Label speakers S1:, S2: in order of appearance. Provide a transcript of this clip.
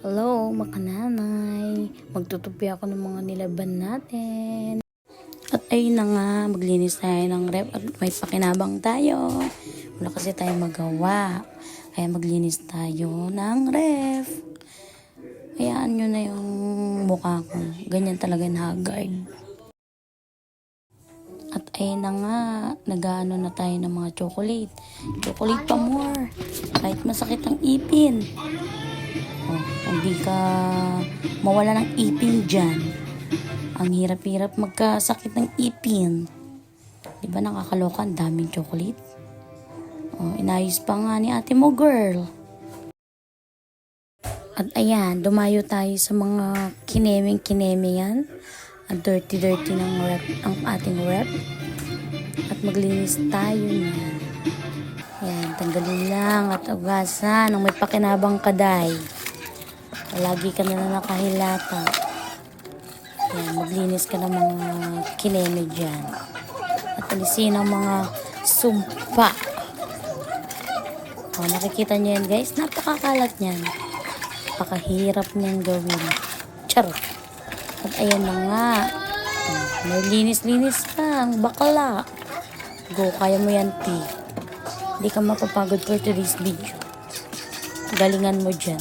S1: Hello, makananay. Magtutupi ako ng mga nilaban natin. At ayun na nga, maglinis tayo ng ref at may pakinabang tayo. Wala kasi tayo magawa. Kaya maglinis tayo ng ref. Hayaan nyo na yung mukha ko. Ganyan talaga yung haggard. At ayun na nga, nag-ano na tayo ng mga chocolate. Chocolate pa more. Kahit masakit ang ipin. Oh, hindi ka mawala ng ipin dyan. Ang hirap-hirap magkasakit ng ipin. Diba nakakaloka? Ang daming chocolate. Oh, inayos pa nga ni ate mo, girl. At ayan, dumayo tayo sa mga kineming-kinemingan. Ang dirty-dirty ng rep, ang ating rep. At maglinis tayo niyan. Ayan, tanggalin lang at ugasan ng may pakinabang kaday. Lagi ka na nakahilata. Ayan, maglinis ka ng mga kineme dyan. At alisin ang mga sumpa. O, nakikita nyo yan guys, napakakalat niyan. Napakahirap niyan gawin. Charot. At ayan na nga. May linis-linis ka. Ang bakla. Go, kaya mo yan, T. Hindi ka mapapagod for today's video. Galingan mo dyan.